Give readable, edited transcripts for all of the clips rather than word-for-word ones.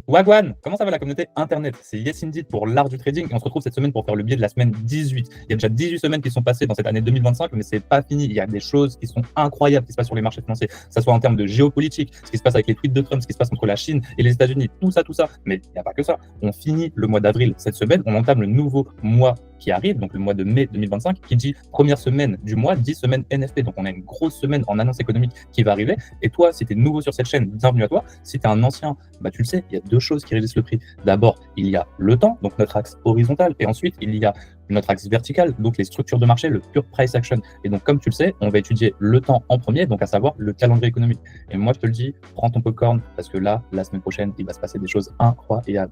Wagwan, comment ça va la communauté internet? C'est Yes Indeed pour l'art du trading et on se retrouve cette semaine pour faire le biais de la semaine 18. Il y a déjà 18 semaines qui sont passées dans cette année 2025, mais c'est pas fini. Il y a des choses qui sont incroyables qui se passent sur les marchés financiers, que ce soit en termes de géopolitique, ce qui se passe avec les tweets de Trump, ce qui se passe entre la Chine et les États-Unis, tout ça. Mais il n'y a pas que ça. On finit le mois d'avril cette semaine, on entame le nouveau mois qui arrive, donc le mois de mai 2025, qui dit première semaine du mois, 10 semaines NFT. Donc on a une grosse semaine en annonce économique qui va arriver. Et toi, si tu es nouveau sur cette chaîne, bienvenue à toi. Si tu es un ancien, bah tu le sais, il y a deux choses qui régissent le prix. D'abord, il y a le temps, donc notre axe horizontal, et ensuite, il y a notre axe vertical, donc les structures de marché, le pure price action. Et donc, comme tu le sais, on va étudier le temps en premier, donc à savoir le calendrier économique. Et moi, je te le dis, prends ton popcorn, parce que là, la semaine prochaine, il va se passer des choses incroyables.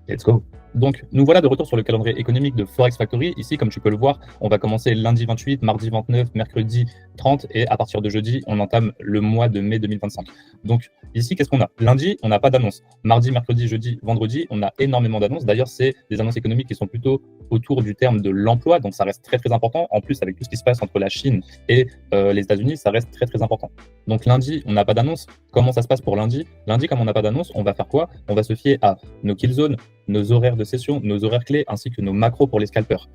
Let's go. Donc, nous voilà de retour sur le calendrier économique de Forex Factory. Ici, comme tu peux le voir, on va commencer lundi 28, mardi 29, mercredi 30 et à partir de jeudi, on entame le mois de mai 2025. Donc, ici, qu'est-ce qu'on a? Lundi, on n'a pas d'annonce. Mardi, mercredi, jeudi, vendredi, on a énormément d'annonces. D'ailleurs, c'est des annonces économiques qui sont plutôt autour du terme de l'emploi. Donc, ça reste très, très important. En plus, avec tout ce qui se passe entre la Chine et les États-Unis, ça reste très, très important. Donc, lundi, on n'a pas d'annonce. Comment ça se passe pour lundi? Lundi, comme on n'a pas d'annonce, on va faire quoi? On va se fier à nos kill zones, nos horaires de session, nos horaires clés, ainsi que nos macros pour les scalpers.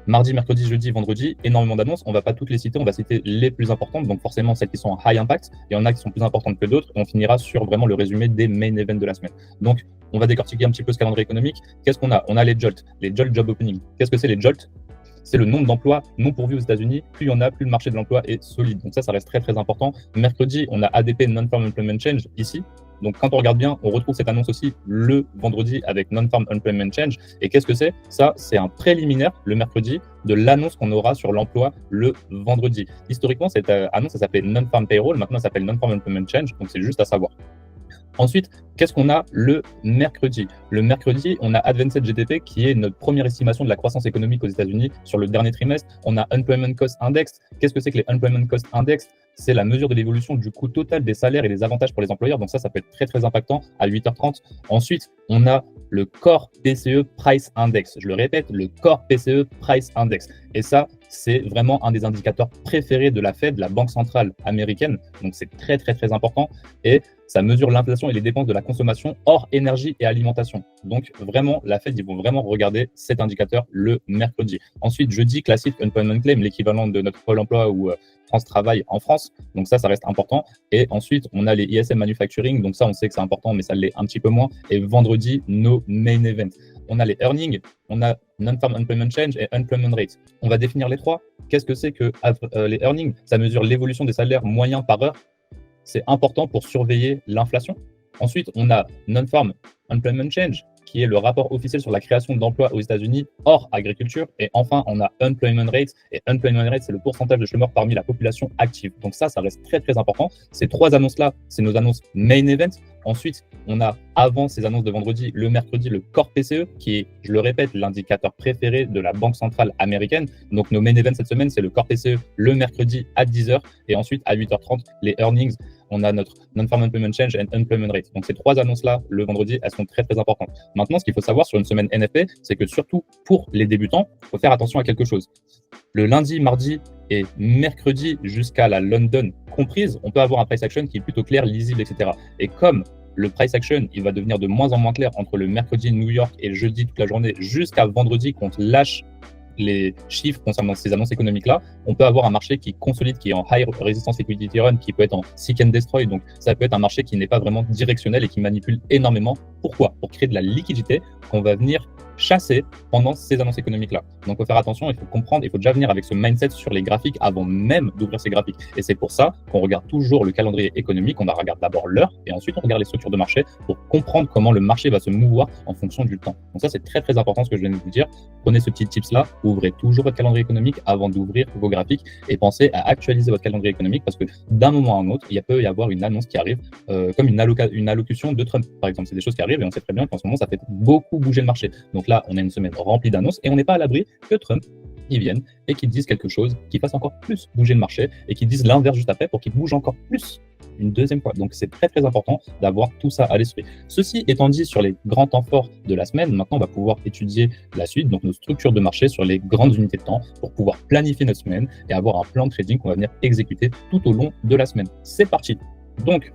Mardi, mercredi, jeudi, vendredi, énormément d'annonces. On ne va pas toutes les citer, on va citer les plus importantes, donc forcément celles qui sont en high impact. Il y en a qui sont plus importantes que d'autres. On finira sur vraiment le résumé des main events de la semaine. Donc, on va décortiquer un petit peu ce calendrier économique. Qu'est-ce qu'on a? On a les JOLT, les JOLT Job Opening. Qu'est-ce que c'est les JOLT? C'est le nombre d'emplois non pourvus aux États-Unis. Plus il y en a, plus le marché de l'emploi est solide. Donc ça reste très, très important. Mercredi, on a ADP Non-Farm Employment Change ici. Donc, quand on regarde bien, on retrouve cette annonce aussi le vendredi avec Non-Farm Employment Change. Et qu'est-ce que c'est? Ça, c'est un préliminaire le mercredi de l'annonce qu'on aura sur l'emploi le vendredi. Historiquement, cette annonce, ça s'appelait Non-Farm Payroll. Maintenant, ça s'appelle Non-Farm Employment Change. Donc, c'est juste à savoir. Ensuite, qu'est-ce qu'on a le mercredi? Le mercredi, on a Advanced GDP qui est notre première estimation de la croissance économique aux États-Unis sur le dernier trimestre. On a Unemployment Cost Index. Qu'est-ce que c'est que les Unemployment Cost Index? C'est la mesure de l'évolution du coût total des salaires et des avantages pour les employeurs. Donc ça peut être très, très impactant à 8h30. Ensuite, on a le Core PCE Price Index. Je le répète, le Core PCE Price Index. Et ça, c'est vraiment un des indicateurs préférés de la Fed, la Banque centrale américaine. Donc c'est très, très, très important. Et ça mesure l'inflation et les dépenses de la consommation hors énergie et alimentation. Donc vraiment, la Fed, ils vont vraiment regarder cet indicateur le mercredi. Ensuite, jeudi, classique Unemployment Claim, l'équivalent de notre Pôle emploi ou France Travail en France. Donc ça reste important. Et ensuite, on a les ISM Manufacturing. Donc ça, on sait que c'est important, mais ça l'est un petit peu moins. Et vendredi, nos main events. On a les earnings, on a Non-Farm Employment Change et Unemployment Rate. On va définir les trois. Qu'est-ce que c'est que les earnings? Ça mesure l'évolution des salaires moyens par heure. C'est important pour surveiller l'inflation. Ensuite, on a Non-Farm Employment Change, qui est le rapport officiel sur la création d'emplois aux États-Unis hors agriculture. Et enfin, on a Unemployment Rate. Et Unemployment Rate, c'est le pourcentage de chômeurs parmi la population active. Donc ça reste très, très important. Ces trois annonces-là, c'est nos annonces main event. Ensuite, on a, avant ces annonces de vendredi, le mercredi, le Core PCE, qui est, je le répète, l'indicateur préféré de la Banque centrale américaine. Donc, nos main events cette semaine, c'est le Core PCE le mercredi à 10h. Et ensuite, à 8h30, les earnings. On a notre Non-Farm Employment Change et Unemployment Rate. Donc, ces trois annonces-là, le vendredi, elles sont très, très importantes. Maintenant, ce qu'il faut savoir sur une semaine NFP, c'est que surtout pour les débutants, il faut faire attention à quelque chose. Le lundi, mardi et mercredi jusqu'à la London comprise, on peut avoir un price action qui est plutôt clair, lisible, etc. Et comme le price action, il va devenir de moins en moins clair entre le mercredi New York et jeudi toute la journée jusqu'à vendredi qu'on lâche les chiffres concernant ces annonces économiques-là, on peut avoir un marché qui consolide, qui est en high resistance liquidity run, qui peut être en seek and destroy. Donc, ça peut être un marché qui n'est pas vraiment directionnel et qui manipule énormément. Pourquoi? Pour créer de la liquidité qu'on va venir chasser pendant ces annonces économiques-là. Donc, il faut faire attention, il faut comprendre, il faut déjà venir avec ce mindset sur les graphiques avant même d'ouvrir ces graphiques. Et c'est pour ça qu'on regarde toujours le calendrier économique, on regarde d'abord l'heure et ensuite on regarde les structures de marché pour comprendre comment le marché va se mouvoir en fonction du temps. Donc ça, c'est très, très important ce que je viens de vous dire. Prenez ce petit tips-là, ouvrez toujours votre calendrier économique avant d'ouvrir vos graphiques et pensez à actualiser votre calendrier économique parce que d'un moment à un autre, il peut y avoir une annonce qui arrive, comme une allocution de Trump, par exemple. C'est des choses qui arrivent et on sait très bien qu'en ce moment, ça fait beaucoup bouger le marché. Donc là, on a une semaine remplie d'annonces et on n'est pas à l'abri que Trump il vienne et qu'il dise quelque chose qui fasse encore plus bouger le marché et qu'il dise l'inverse juste après pour qu'il bouge encore plus une deuxième fois. Donc, c'est très, très important d'avoir tout ça à l'esprit. Ceci étant dit sur les grands temps forts de la semaine, maintenant, on va pouvoir étudier la suite, donc nos structures de marché sur les grandes unités de temps pour pouvoir planifier notre semaine et avoir un plan de trading qu'on va venir exécuter tout au long de la semaine. C'est parti. Donc,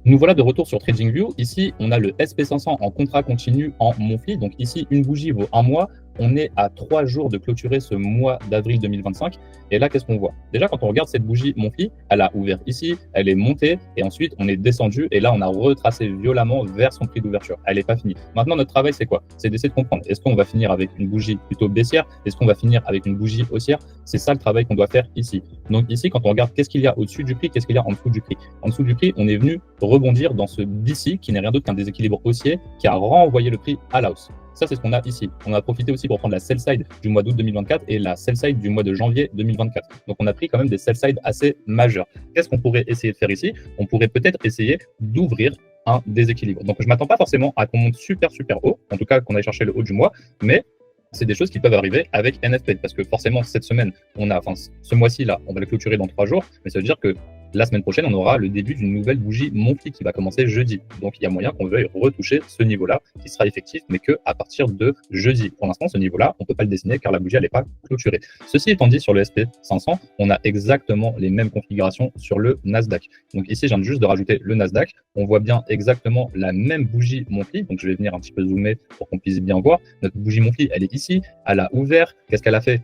Nous voilà de retour sur TradingView. Ici, on a le SP500 en contrat continu en monthly. Donc ici, une bougie vaut un mois. On est à 3 jours de clôturer ce mois d'avril 2025. Et là, qu'est-ce qu'on voit? Déjà, quand on regarde cette bougie monthly, elle a ouvert ici, elle est montée et ensuite on est descendu. Et là, on a retracé violemment vers son prix d'ouverture. Elle n'est pas finie. Maintenant, notre travail, c'est quoi? C'est d'essayer de comprendre. Est-ce qu'on va finir avec une bougie plutôt baissière? Est-ce qu'on va finir avec une bougie haussière? C'est ça le travail qu'on doit faire ici. Donc ici, quand on regarde qu'est-ce qu'il y a au-dessus du prix, qu'est-ce qu'il y a en dessous du prix? En dessous du prix, on est venu rebondir dans ce BC qui n'est rien d'autre qu'un déséquilibre haussier qui a renvoyé le prix à la hausse. Ça, c'est ce qu'on a ici. On a profité aussi pour prendre la sell side du mois d'août 2024 et la sell side du mois de janvier 2024. Donc, on a pris quand même des sell side assez majeurs. Qu'est-ce qu'on pourrait essayer de faire ici? On pourrait peut-être essayer d'ouvrir un déséquilibre. Donc, je ne m'attends pas forcément à qu'on monte super haut, en tout cas qu'on aille chercher le haut du mois, mais c'est des choses qui peuvent arriver avec NFP parce que forcément, cette semaine, ce mois-ci, là, on va le clôturer dans 3 jours, mais ça veut dire que la semaine prochaine, on aura le début d'une nouvelle bougie monthly qui va commencer jeudi. Donc, il y a moyen qu'on veuille retoucher ce niveau-là qui sera effectif, mais qu'à partir de jeudi. Pour l'instant, ce niveau-là, on ne peut pas le dessiner car la bougie, elle n'est pas clôturée. Ceci étant dit, sur le SP500, on a exactement les mêmes configurations sur le Nasdaq. Donc ici, je viens juste de rajouter le Nasdaq. On voit bien exactement la même bougie monthly. Donc, je vais venir un petit peu zoomer pour qu'on puisse bien voir. Notre bougie monthly, elle est ici. Elle a ouvert. Qu'est-ce qu'elle a fait?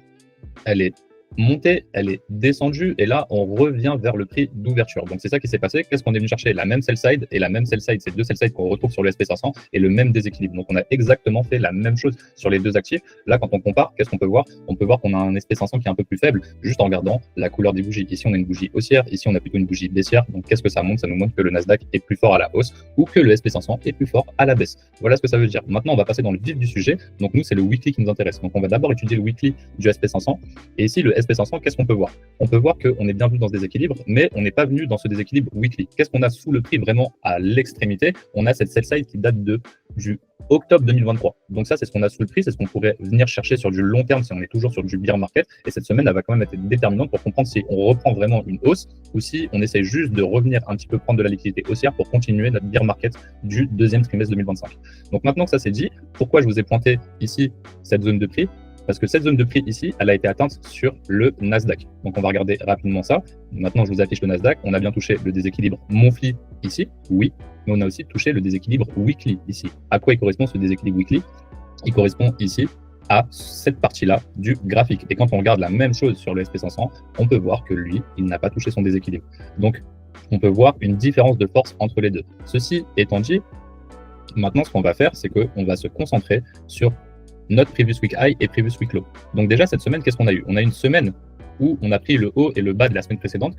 Elle est montée, elle est descendue et là on revient vers le prix d'ouverture. Donc c'est ça qui s'est passé. Qu'est-ce qu'on est venu chercher? La même sell side et la même sell side, c'est deux sell side qu'on retrouve sur le SP500 et le même déséquilibre. Donc on a exactement fait la même chose sur les deux actifs. Là quand on compare, qu'est-ce qu'on peut voir? On peut voir qu'on a un SP500 qui est un peu plus faible juste en regardant la couleur des bougies. Ici on a une bougie haussière, ici on a plutôt une bougie baissière. Donc qu'est-ce que ça montre? Ça nous montre que le Nasdaq est plus fort à la hausse ou que le SP500 est plus fort à la baisse. Voilà ce que ça veut dire. Maintenant on va passer dans le vif du sujet. Donc nous c'est le weekly qui nous intéresse. Donc on va d'abord étudier le weekly du SP500 et ici le SP500, qu'est-ce qu'on peut voir? On peut voir qu'on est bien venu dans ce déséquilibre, mais on n'est pas venu dans ce déséquilibre weekly. Qu'est-ce qu'on a sous le prix vraiment à l'extrémité? On a cette sell side qui date du octobre 2023. Donc ça, c'est ce qu'on a sous le prix, c'est ce qu'on pourrait venir chercher sur du long terme si on est toujours sur du bear market. Et cette semaine, elle va quand même être déterminante pour comprendre si on reprend vraiment une hausse ou si on essaie juste de revenir un petit peu prendre de la liquidité haussière pour continuer notre bear market du deuxième trimestre 2025. Donc maintenant que ça c'est dit, pourquoi je vous ai pointé ici cette zone de prix? Parce que cette zone de prix ici, elle a été atteinte sur le Nasdaq. Donc on va regarder rapidement ça. Maintenant, je vous affiche le Nasdaq. On a bien touché le déséquilibre monthly ici, oui, mais on a aussi touché le déséquilibre weekly ici. À quoi il correspond ce déséquilibre weekly? Il correspond ici à cette partie-là du graphique. Et quand on regarde la même chose sur le SP500, on peut voir que lui, il n'a pas touché son déséquilibre. Donc, on peut voir une différence de force entre les deux. Ceci étant dit, maintenant, ce qu'on va faire, c'est qu'on va se concentrer sur notre previous week high et previous week low. Donc déjà, cette semaine, qu'est-ce qu'on a eu? On a une semaine où on a pris le haut et le bas de la semaine précédente,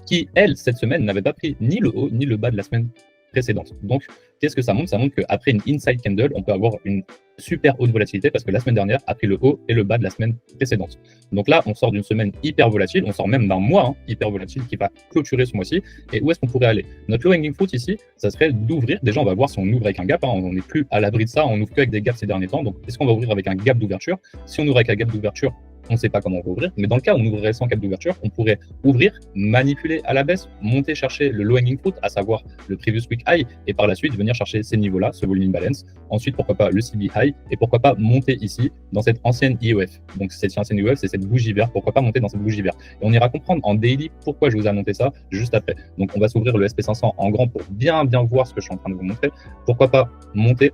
qui, elle, cette semaine, n'avait pas pris ni le haut ni le bas de la semaine précédente. Donc, qu'est-ce que ça montre? Ça montre qu'après une inside candle, on peut avoir une super haute volatilité parce que la semaine dernière a pris le haut et le bas de la semaine précédente. Donc là, on sort d'une semaine hyper volatile, on sort même d'un mois hyper volatile qui va clôturer ce mois-ci. Et où est-ce qu'on pourrait aller? Notre low hanging fruit ici, ça serait d'ouvrir. Déjà, on va voir si on ouvre avec un gap. On n'est plus à l'abri de ça, on ouvre qu'avec des gaps ces derniers temps. Donc, est-ce qu'on va ouvrir avec un gap d'ouverture? Si on ouvre avec un gap d'ouverture, on ne sait pas comment on va ouvrir, mais dans le cas où on ouvrirait sans cap d'ouverture, on pourrait ouvrir, manipuler à la baisse, monter chercher le low hanging fruit, à savoir le previous week high, et par la suite venir chercher ces niveaux-là, ce volume imbalance. Ensuite, pourquoi pas le CB high, et pourquoi pas monter ici dans cette ancienne IEF. Donc cette ancienne IEF, c'est cette bougie verte. Pourquoi pas monter dans cette bougie verte? Et on ira comprendre en daily pourquoi je vous ai annoncé ça juste après. Donc on va s'ouvrir le SP500 en grand pour bien voir ce que je suis en train de vous montrer. Pourquoi pas monter?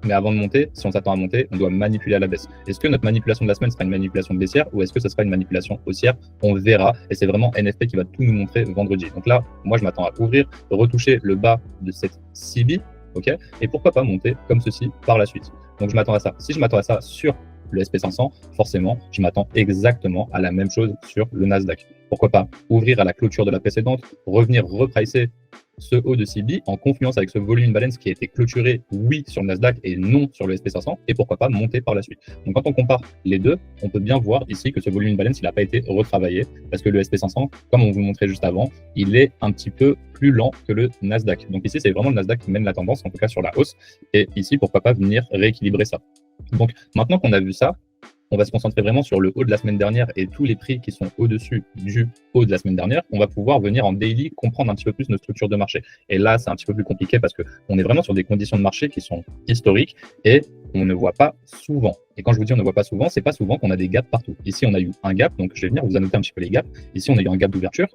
Mais avant de monter, si on s'attend à monter, on doit manipuler à la baisse. Est-ce que notre manipulation de la semaine sera une manipulation baissière ou est-ce que ce sera une manipulation haussière? On verra. Et c'est vraiment NFP qui va tout nous montrer vendredi. Donc là, moi, je m'attends à ouvrir, retoucher le bas de cette CB, ok? Et pourquoi pas monter comme ceci par la suite. Donc je m'attends à ça. Si je m'attends à ça sur le SP500, forcément, je m'attends exactement à la même chose sur le Nasdaq. Pourquoi pas ouvrir à la clôture de la précédente, revenir repricer ce haut de CB en confluence avec ce volume imbalance qui a été clôturé, oui, sur le Nasdaq et non sur le SP500, et pourquoi pas monter par la suite. Donc quand on compare les deux, on peut bien voir ici que ce volume imbalance, il n'a pas été retravaillé parce que le SP500, comme on vous le montrait juste avant, il est un petit peu plus lent que le Nasdaq. Donc ici, c'est vraiment le Nasdaq qui mène la tendance, en tout cas sur la hausse, et ici, pourquoi pas venir rééquilibrer ça. Donc maintenant qu'on a vu ça, on va se concentrer vraiment sur le haut de la semaine dernière et tous les prix qui sont au-dessus du haut de la semaine dernière. On va pouvoir venir en daily comprendre un petit peu plus nos structures de marché. Et là, c'est un petit peu plus compliqué parce qu'on est vraiment sur des conditions de marché qui sont historiques et on ne voit pas souvent. Et quand je vous dis on ne voit pas souvent, c'est pas souvent qu'on a des gaps partout. Ici, on a eu un gap, donc je vais venir vous annoter un petit peu les gaps. Ici, on a eu un gap d'ouverture.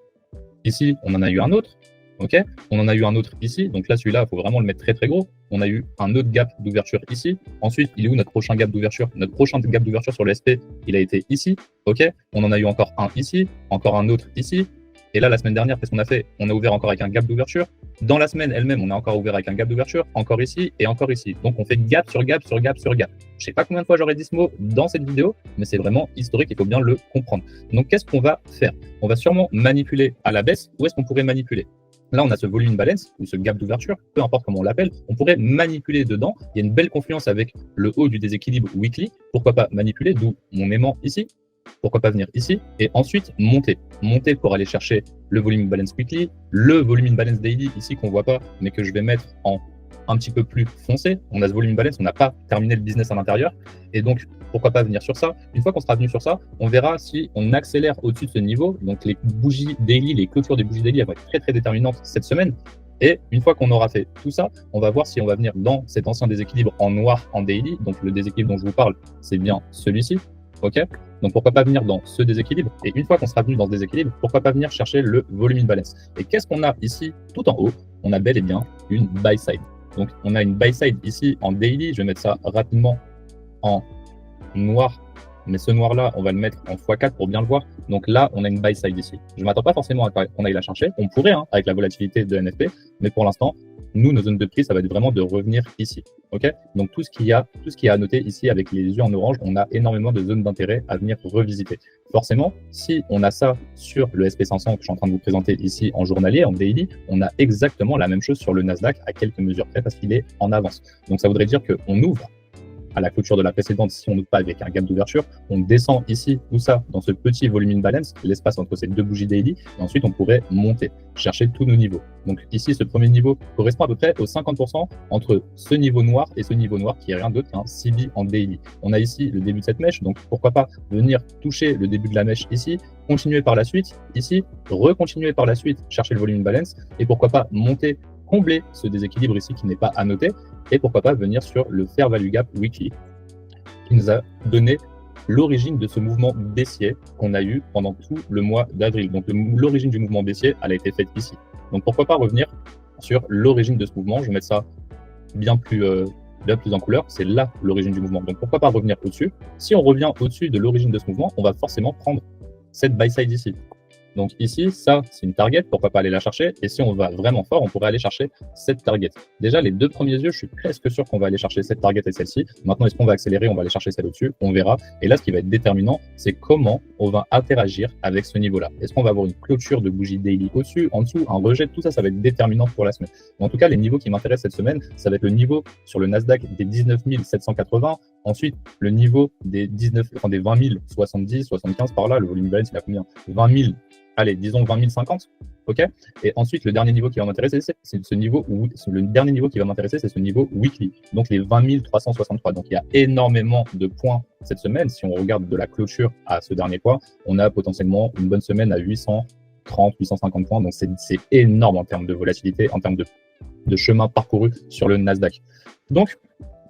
Ici, on en a eu un autre. Ok, on en a eu un autre ici, donc là celui-là il faut vraiment le mettre très très gros. On a eu un autre gap d'ouverture ici. Ensuite, il est où notre prochain gap d'ouverture? Notre prochain gap d'ouverture sur le SP, il a été ici. Ok, on en a eu encore un ici, encore un autre ici. Et là, la semaine dernière, qu'est-ce qu'on a fait? On a ouvert encore avec un gap d'ouverture. Dans la semaine elle-même, on a encore ouvert avec un gap d'ouverture, encore ici et encore ici. Donc on fait gap sur gap sur gap sur gap. Je sais pas combien de fois j'aurais dit ce mot dans cette vidéo, mais c'est vraiment historique, il faut bien le comprendre. Donc qu'est-ce qu'on va faire? On va sûrement manipuler à la baisse. Où est-ce qu'on pourrait manipuler? Là, on a ce volume balance ou ce gap d'ouverture, peu importe comment on l'appelle, on pourrait manipuler dedans. Il y a une belle confluence avec le haut du déséquilibre weekly. Pourquoi pas manipuler, d'où mon aimant ici. Pourquoi pas venir ici et ensuite monter. Monter pour aller chercher le volume balance weekly, le volume balance daily ici qu'on voit pas, mais que je vais mettre en un petit peu plus foncé. On a ce volume balance, on n'a pas terminé le business à l'intérieur. Et donc, pourquoi pas venir sur ça? Une fois qu'on sera venu sur ça, on verra si on accélère au-dessus de ce niveau. Donc, les bougies daily, les clôtures des bougies daily, elles vont être très, très déterminantes cette semaine. Et une fois qu'on aura fait tout ça, on va voir si on va venir dans cet ancien déséquilibre en noir en daily. Donc, le déséquilibre dont je vous parle, c'est bien celui-ci. OK? Donc, pourquoi pas venir dans ce déséquilibre? Et une fois qu'on sera venu dans ce déséquilibre, pourquoi pas venir chercher le volume balance? Et qu'est-ce qu'on a ici tout en haut? On a bel et bien une buy side. Donc, on a une buy side ici en daily. Je vais mettre ça rapidement en noir. Mais ce noir-là, on va le mettre en x4 pour bien le voir. Donc là, on a une buy side ici. Je ne m'attends pas forcément à qu'on aille la chercher. On pourrait, hein, avec la volatilité de NFP. Mais pour l'instant, nous, nos zones de prix, ça va être vraiment de revenir ici. OK? Donc, tout ce qu'il y a à noter ici avec les yeux en orange, on a énormément de zones d'intérêt à venir revisiter. Forcément, si on a ça sur le SP500 que je suis en train de vous présenter ici en journalier, en daily, on a exactement la même chose sur le Nasdaq à quelques mesures près parce qu'il est en avance. Donc, ça voudrait dire qu'on ouvre à la clôture de la précédente, si on n'ouvre pas avec un gap d'ouverture, on descend ici, ou ça, dans ce petit volume balance, l'espace entre ces deux bougies daily, et ensuite on pourrait monter, chercher tous nos niveaux. Donc ici, ce premier niveau correspond à peu près aux 50% entre ce niveau noir et ce niveau noir, qui est rien d'autre qu'un CB en daily. On a ici le début de cette mèche, donc pourquoi pas venir toucher le début de la mèche ici, continuer par la suite, ici, recontinuer par la suite, chercher le volume balance, et pourquoi pas monter, combler ce déséquilibre ici qui n'est pas à noter, et pourquoi pas venir sur le Fair Value Gap Weekly, qui nous a donné l'origine de ce mouvement baissier qu'on a eu pendant tout le mois d'avril. Donc l'origine du mouvement baissier, elle a été faite ici. Donc pourquoi pas revenir sur l'origine de ce mouvement? Je vais mettre ça bien plus en couleur, c'est là l'origine du mouvement. Donc pourquoi pas revenir au-dessus? Si on revient au-dessus de l'origine de ce mouvement, on va forcément prendre cette buy side ici. Donc ici, ça, c'est une target, pourquoi pas aller la chercher? Et si on va vraiment fort, on pourrait aller chercher cette target. Déjà, les deux premiers yeux, je suis presque sûr qu'on va aller chercher cette target et celle-ci. Maintenant, est-ce qu'on va accélérer? On va aller chercher celle au-dessus, on verra. Et là, ce qui va être déterminant, c'est comment on va interagir avec ce niveau-là. Est-ce qu'on va avoir une clôture de bougie daily au-dessus, en dessous, un rejet? Tout ça, ça va être déterminant pour la semaine. Mais en tout cas, les niveaux qui m'intéressent cette semaine, ça va être le niveau sur le Nasdaq des 19 780. Ensuite, le niveau des 20 070, 75 par là. Le volume balance, il a combien? 20 000. Allez, disons 20 050, ok? Et ensuite, le dernier niveau qui va m'intéresser, c'est ce niveau le dernier niveau qui va m'intéresser, c'est ce niveau weekly, donc les 20 363. Donc, il y a énormément de points cette semaine. Si on regarde de la clôture à ce dernier point, on a potentiellement une bonne semaine à 830, 850 points. Donc, c'est énorme en termes de volatilité, en termes de chemin parcouru sur le Nasdaq. Donc,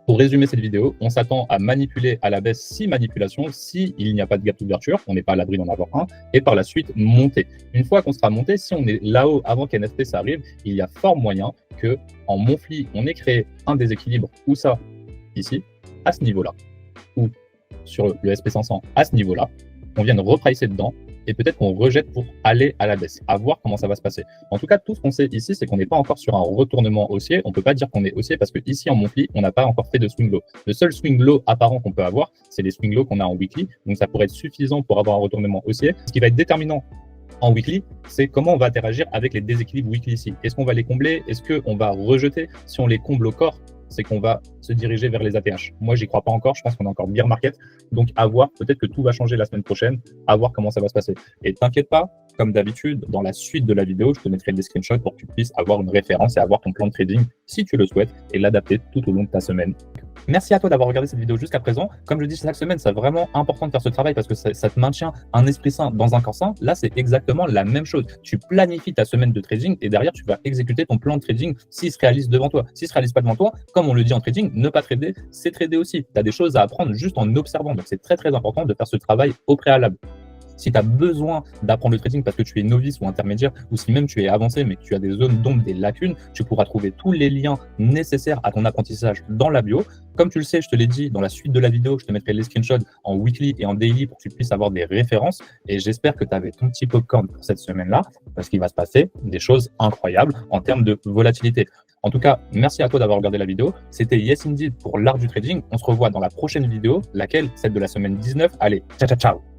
pour résumer cette vidéo, on s'attend à manipuler à la baisse si manipulation, s'il n'y a pas de gap d'ouverture, on n'est pas à l'abri d'en avoir un, et par la suite monter. Une fois qu'on sera monté, si on est là-haut avant qu'NFP ça arrive, il y a fort moyen que en Monthly, on ait créé un déséquilibre ou ça ici, à ce niveau-là, ou sur le SP500 à ce niveau-là, on vienne repricer dedans, et peut-être qu'on rejette pour aller à la baisse, à voir comment ça va se passer. En tout cas, tout ce qu'on sait ici, c'est qu'on n'est pas encore sur un retournement haussier. On ne peut pas dire qu'on est haussier parce que ici en monthly, on n'a pas encore fait de swing low. Le seul swing low apparent qu'on peut avoir, c'est les swing low qu'on a en weekly. Donc ça pourrait être suffisant pour avoir un retournement haussier. Ce qui va être déterminant en weekly, c'est comment on va interagir avec les déséquilibres weekly ici. Est-ce qu'on va les combler? Est-ce qu'on va rejeter? Si on les comble au corps, c'est qu'on va se diriger vers les ATH. Moi, j'y crois pas encore. Je pense qu'on est encore bear market. Donc, à voir. Peut-être que tout va changer la semaine prochaine. À voir comment ça va se passer. Et t'inquiète pas, comme d'habitude, dans la suite de la vidéo, je te mettrai des screenshots pour que tu puisses avoir une référence et avoir ton plan de trading si tu le souhaites et l'adapter tout au long de ta semaine. Merci à toi d'avoir regardé cette vidéo jusqu'à présent. Comme je dis chaque semaine, c'est vraiment important de faire ce travail parce que ça te maintient un esprit sain dans un corps sain. Là, c'est exactement la même chose. Tu planifies ta semaine de trading et derrière, tu vas exécuter ton plan de trading s'il se réalise devant toi. S'il se réalise pas devant toi, comme on le dit en trading, ne pas trader, c'est trader aussi. Tu as des choses à apprendre juste en observant. Donc, c'est très, très important de faire ce travail au préalable. Si tu as besoin d'apprendre le trading parce que tu es novice ou intermédiaire, ou si même tu es avancé mais que tu as des zones d'ombre, des lacunes, tu pourras trouver tous les liens nécessaires à ton apprentissage dans la bio. Comme tu le sais, je te l'ai dit dans la suite de la vidéo, je te mettrai les screenshots en weekly et en daily pour que tu puisses avoir des références. Et j'espère que tu avais ton petit popcorn pour cette semaine-là, parce qu'il va se passer des choses incroyables en termes de volatilité. En tout cas, merci à toi d'avoir regardé la vidéo. C'était Yes Indeed pour l'art du trading. On se revoit dans la prochaine vidéo, laquelle, celle de la semaine 19. Allez, ciao, ciao, ciao.